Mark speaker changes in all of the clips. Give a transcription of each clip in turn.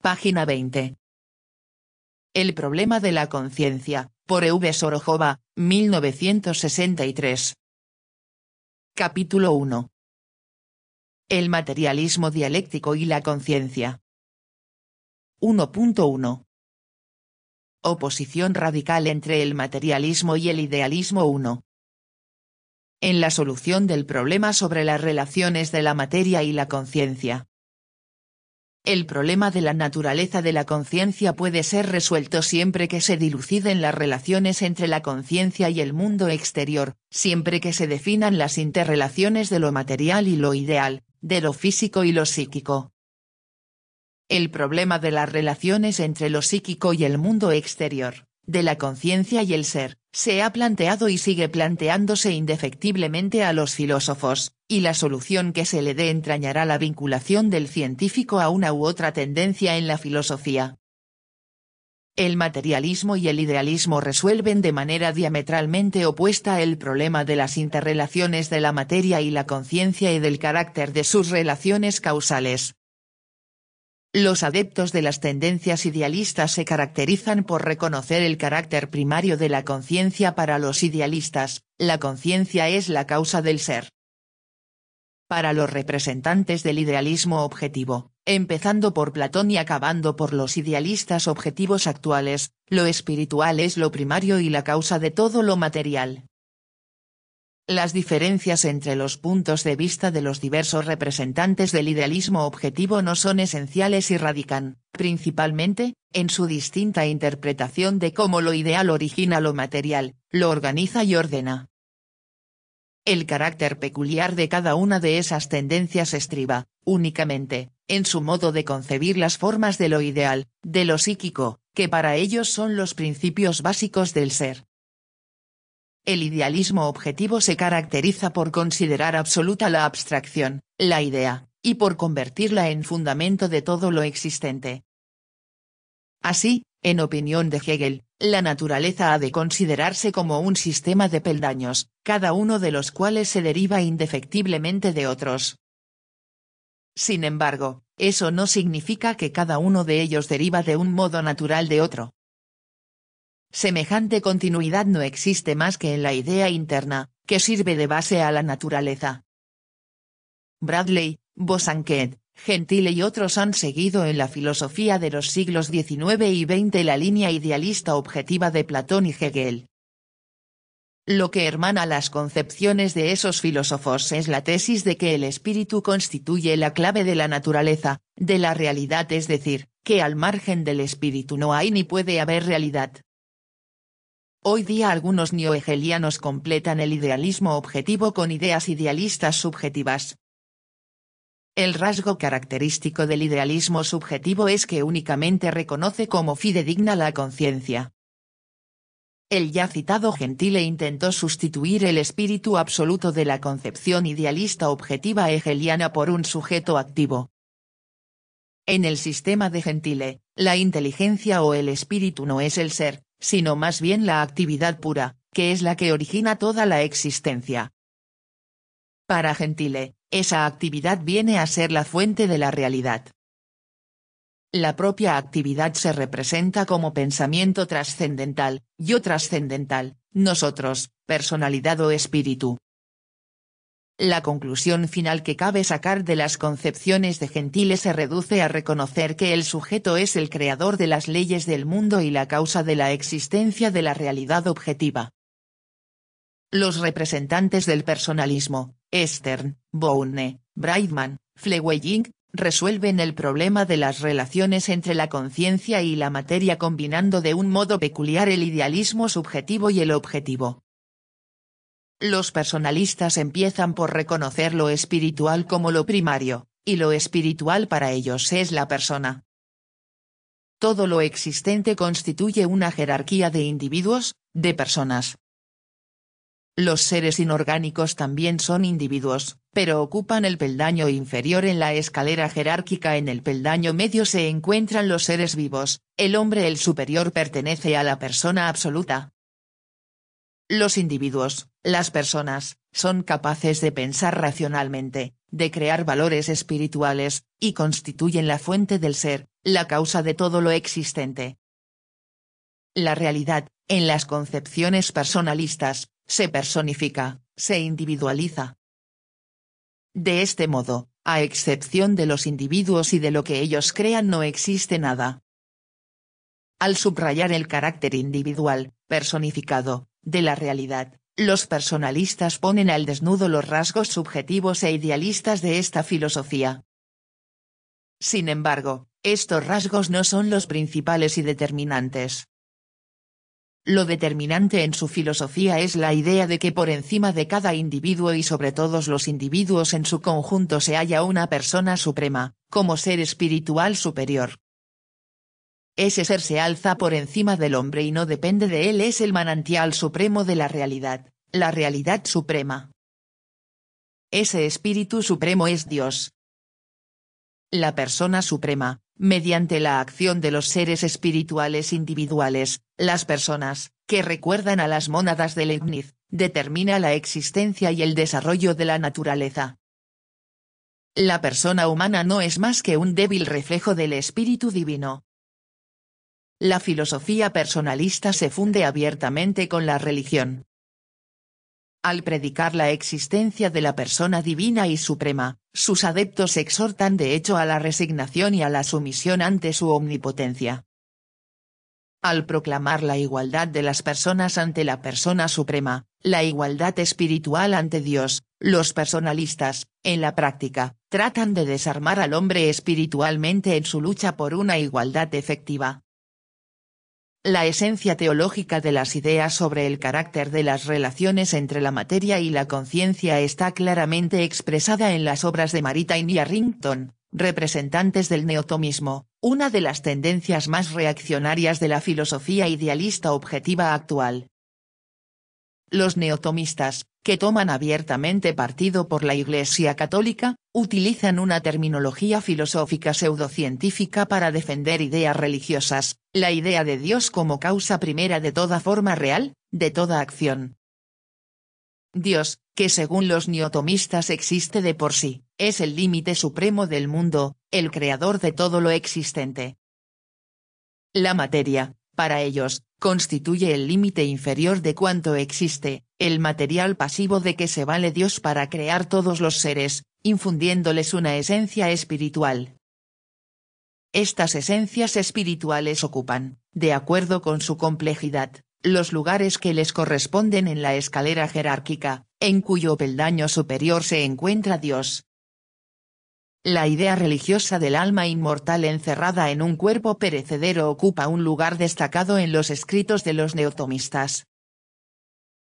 Speaker 1: Página 20. El problema de la conciencia, por E.V. Sorojova, 1963. Capítulo 1. El materialismo dialéctico y la conciencia. 1.1. Oposición radical entre el materialismo y el idealismo. 1. En la solución del problema sobre las relaciones de la materia y la conciencia. El problema de la naturaleza de la conciencia puede ser resuelto siempre que se diluciden las relaciones entre la conciencia y el mundo exterior, siempre que se definan las interrelaciones de lo material y lo ideal, de lo físico y lo psíquico. El problema de las relaciones entre lo psíquico y el mundo exterior, de la conciencia y el ser, se ha planteado y sigue planteándose indefectiblemente a los filósofos, y la solución que se le dé entrañará la vinculación del científico a una u otra tendencia en la filosofía. El materialismo y el idealismo resuelven de manera diametralmente opuesta el problema de las interrelaciones de la materia y la conciencia y del carácter de sus relaciones causales. Los adeptos de las tendencias idealistas se caracterizan por reconocer el carácter primario de la conciencia. Para los idealistas, la conciencia es la causa del ser. Para los representantes del idealismo objetivo, empezando por Platón y acabando por los idealistas objetivos actuales, lo espiritual es lo primario y la causa de todo lo material. Las diferencias entre los puntos de vista de los diversos representantes del idealismo objetivo no son esenciales y radican, principalmente, en su distinta interpretación de cómo lo ideal origina lo material, lo organiza y ordena. El carácter peculiar de cada una de esas tendencias estriba, únicamente, en su modo de concebir las formas de lo ideal, de lo psíquico, que para ellos son los principios básicos del ser. El idealismo objetivo se caracteriza por considerar absoluta la abstracción, la idea, y por convertirla en fundamento de todo lo existente. Así, en opinión de Hegel, la naturaleza ha de considerarse como un sistema de peldaños, cada uno de los cuales se deriva indefectiblemente de otros. Sin embargo, eso no significa que cada uno de ellos deriva de un modo natural de otro. Semejante continuidad no existe más que en la idea interna, que sirve de base a la naturaleza. Bradley, Bosanquet, Gentile y otros han seguido en la filosofía de los siglos XIX y XX la línea idealista objetiva de Platón y Hegel. Lo que hermana las concepciones de esos filósofos es la tesis de que el espíritu constituye la clave de la naturaleza, de la realidad, es decir, que al margen del espíritu no hay ni puede haber realidad. Hoy día algunos neohegelianos completan el idealismo objetivo con ideas idealistas subjetivas. El rasgo característico del idealismo subjetivo es que únicamente reconoce como fidedigna la conciencia. El ya citado Gentile intentó sustituir el espíritu absoluto de la concepción idealista objetiva hegeliana por un sujeto activo. En el sistema de Gentile, la inteligencia o el espíritu no es el ser, sino más bien la actividad pura, que es la que origina toda la existencia. Para Gentile, esa actividad viene a ser la fuente de la realidad. La propia actividad se representa como pensamiento trascendental, yo trascendental, nosotros, personalidad o espíritu. La conclusión final que cabe sacar de las concepciones de Gentile se reduce a reconocer que el sujeto es el creador de las leyes del mundo y la causa de la existencia de la realidad objetiva. Los representantes del personalismo, Stern, Bourne, Brightman, Fleewelling, resuelven el problema de las relaciones entre la conciencia y la materia combinando de un modo peculiar el idealismo subjetivo y el objetivo. Los personalistas empiezan por reconocer lo espiritual como lo primario, y lo espiritual para ellos es la persona. Todo lo existente constituye una jerarquía de individuos, de personas. Los seres inorgánicos también son individuos, pero ocupan el peldaño inferior en la escalera jerárquica. En el peldaño medio se encuentran los seres vivos, el hombre el superior pertenece a la persona absoluta. Los individuos, las personas, son capaces de pensar racionalmente, de crear valores espirituales, y constituyen la fuente del ser, la causa de todo lo existente. La realidad, en las concepciones personalistas, se personifica, se individualiza. De este modo, a excepción de los individuos y de lo que ellos crean, no existe nada. Al subrayar el carácter individual, personificado, de la realidad, los personalistas ponen al desnudo los rasgos subjetivos e idealistas de esta filosofía. Sin embargo, estos rasgos no son los principales y determinantes. Lo determinante en su filosofía es la idea de que por encima de cada individuo y sobre todos los individuos en su conjunto se halla una persona suprema, como ser espiritual superior. Ese ser se alza por encima del hombre y no depende de él, es el manantial supremo de la realidad suprema. Ese espíritu supremo es Dios. La persona suprema, mediante la acción de los seres espirituales individuales, las personas, que recuerdan a las mónadas de Leibniz, determina la existencia y el desarrollo de la naturaleza. La persona humana no es más que un débil reflejo del espíritu divino. La filosofía personalista se funde abiertamente con la religión. Al predicar la existencia de la persona divina y suprema, sus adeptos exhortan de hecho a la resignación y a la sumisión ante su omnipotencia. Al proclamar la igualdad de las personas ante la persona suprema, la igualdad espiritual ante Dios, los personalistas, en la práctica, tratan de desarmar al hombre espiritualmente en su lucha por una igualdad efectiva. La esencia teológica de las ideas sobre el carácter de las relaciones entre la materia y la conciencia está claramente expresada en las obras de Maritain y Arrington, representantes del neotomismo, una de las tendencias más reaccionarias de la filosofía idealista objetiva actual. Los neotomistas, que toman abiertamente partido por la Iglesia católica, utilizan una terminología filosófica pseudocientífica para defender ideas religiosas, la idea de Dios como causa primera de toda forma real, de toda acción. Dios, que según los neotomistas existe de por sí, es el límite supremo del mundo, el creador de todo lo existente. La materia, para ellos, constituye el límite inferior de cuanto existe, el material pasivo de que se vale Dios para crear todos los seres, infundiéndoles una esencia espiritual. Estas esencias espirituales ocupan, de acuerdo con su complejidad, los lugares que les corresponden en la escalera jerárquica, en cuyo peldaño superior se encuentra Dios. La idea religiosa del alma inmortal encerrada en un cuerpo perecedero ocupa un lugar destacado en los escritos de los neotomistas.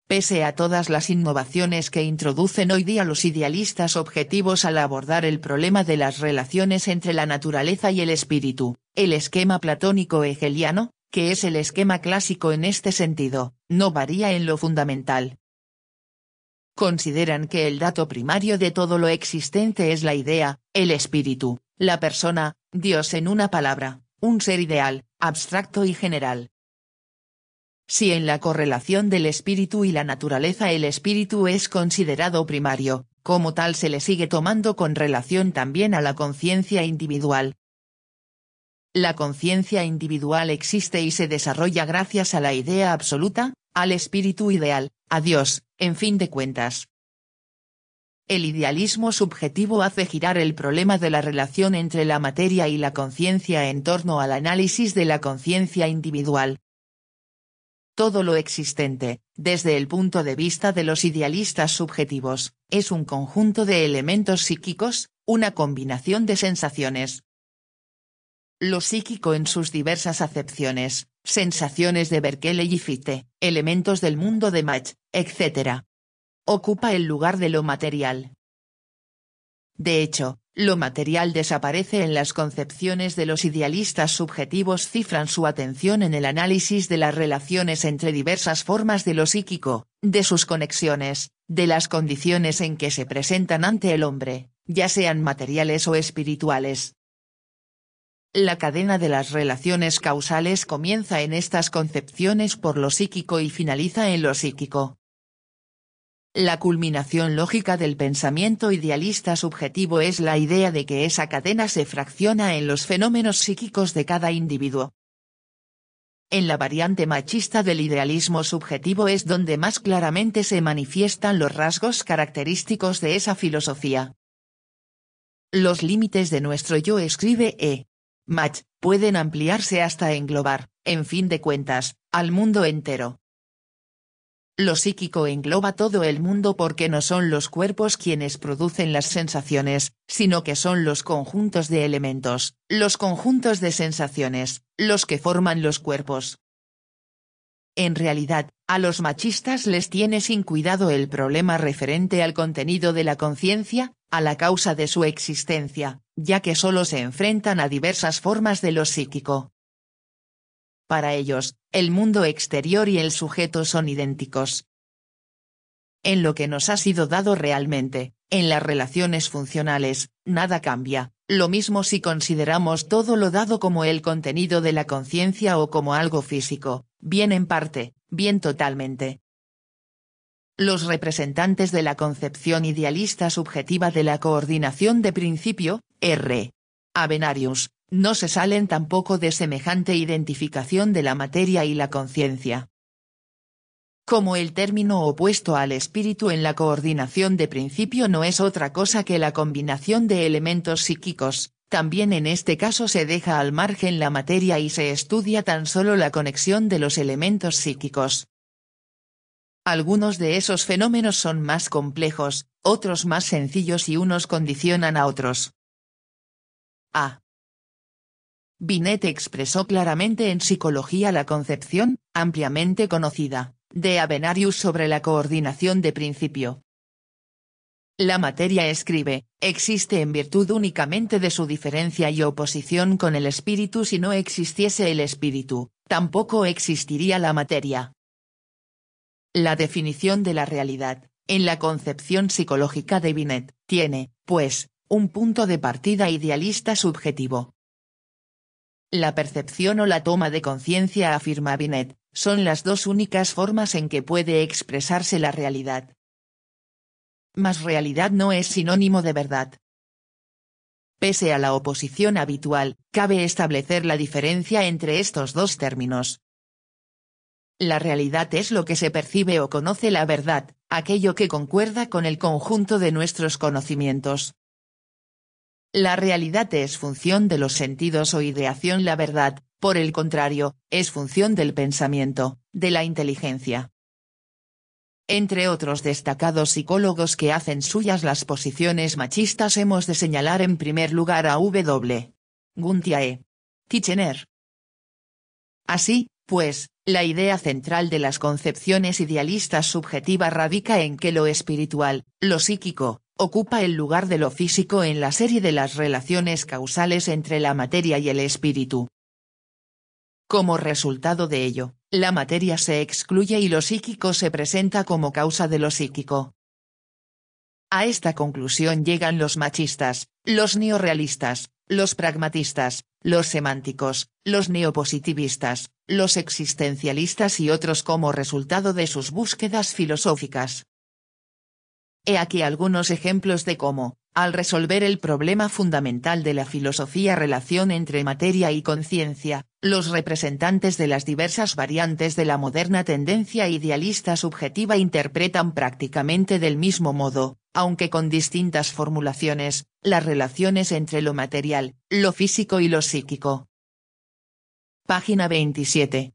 Speaker 1: Pese a todas las innovaciones que introducen hoy día los idealistas objetivos al abordar el problema de las relaciones entre la naturaleza y el espíritu, el esquema platónico hegeliano, que es el esquema clásico en este sentido, no varía en lo fundamental. Consideran que el dato primario de todo lo existente es la idea, el espíritu, la persona, Dios, en una palabra, un ser ideal, abstracto y general. Si en la correlación del espíritu y la naturaleza el espíritu es considerado primario, como tal se le sigue tomando con relación también a la conciencia individual. La conciencia individual existe y se desarrolla gracias a la idea absoluta, al espíritu ideal, a Dios, en fin de cuentas. El idealismo subjetivo hace girar el problema de la relación entre la materia y la conciencia en torno al análisis de la conciencia individual. Todo lo existente, desde el punto de vista de los idealistas subjetivos, es un conjunto de elementos psíquicos, una combinación de sensaciones. Lo psíquico en sus diversas acepciones, sensaciones de Berkeley y Fichte, elementos del mundo de Mach, etc. Ocupa el lugar de lo material. De hecho, lo material desaparece en las concepciones de los idealistas subjetivos, cifran su atención en el análisis de las relaciones entre diversas formas de lo psíquico, de sus conexiones, de las condiciones en que se presentan ante el hombre, ya sean materiales o espirituales. La cadena de las relaciones causales comienza en estas concepciones por lo psíquico y finaliza en lo psíquico. La culminación lógica del pensamiento idealista subjetivo es la idea de que esa cadena se fracciona en los fenómenos psíquicos de cada individuo. En la variante machista del idealismo subjetivo es donde más claramente se manifiestan los rasgos característicos de esa filosofía. Los límites de nuestro yo, escribe Mach, pueden ampliarse hasta englobar, en fin de cuentas, al mundo entero. Lo psíquico engloba todo el mundo porque no son los cuerpos quienes producen las sensaciones, sino que son los conjuntos de elementos, los conjuntos de sensaciones, los que forman los cuerpos. En realidad, a los machistas les tiene sin cuidado el problema referente al contenido de la conciencia, a la causa de su existencia, ya que solo se enfrentan a diversas formas de lo psíquico. Para ellos, el mundo exterior y el sujeto son idénticos. En lo que nos ha sido dado realmente, en las relaciones funcionales, nada cambia, lo mismo si consideramos todo lo dado como el contenido de la conciencia o como algo físico, bien en parte, bien totalmente. Los representantes de la concepción idealista subjetiva de la coordinación de principio, R. Avenarius, no se salen tampoco de semejante identificación de la materia y la conciencia. Como el término opuesto al espíritu en la coordinación de principio no es otra cosa que la combinación de elementos psíquicos, también en este caso se deja al margen la materia y se estudia tan solo la conexión de los elementos psíquicos. Algunos de esos fenómenos son más complejos, otros más sencillos y unos condicionan a otros. A. Binet expresó claramente en Psicología la concepción, ampliamente conocida, de Avenarius sobre la coordinación de principio. La materia, escribe, existe en virtud únicamente de su diferencia y oposición con el espíritu. Si no existiese el espíritu, tampoco existiría la materia. La definición de la realidad, en la concepción psicológica de Binet, tiene, pues, un punto de partida idealista subjetivo. La percepción o la toma de conciencia, afirma Binet, son las dos únicas formas en que puede expresarse la realidad. Mas realidad no es sinónimo de verdad. Pese a la oposición habitual, cabe establecer la diferencia entre estos dos términos. La realidad es lo que se percibe o conoce, la verdad, aquello que concuerda con el conjunto de nuestros conocimientos. La realidad es función de los sentidos o ideación, la verdad, por el contrario, es función del pensamiento, de la inteligencia. Entre otros destacados psicólogos que hacen suyas las posiciones machistas hemos de señalar en primer lugar a W. Gunther e. Titchener. Así, pues, la idea central de las concepciones idealistas subjetivas radica en que lo espiritual, lo psíquico, ocupa el lugar de lo físico en la serie de las relaciones causales entre la materia y el espíritu. Como resultado de ello, la materia se excluye y lo psíquico se presenta como causa de lo psíquico. A esta conclusión llegan los machistas, los neorrealistas, los pragmatistas, los semánticos, los neopositivistas, los existencialistas y otros como resultado de sus búsquedas filosóficas. He aquí algunos ejemplos de cómo, al resolver el problema fundamental de la filosofía, relación entre materia y conciencia, los representantes de las diversas variantes de la moderna tendencia idealista subjetiva interpretan prácticamente del mismo modo, aunque con distintas formulaciones, las relaciones entre lo material, lo físico y lo psíquico. Página 27.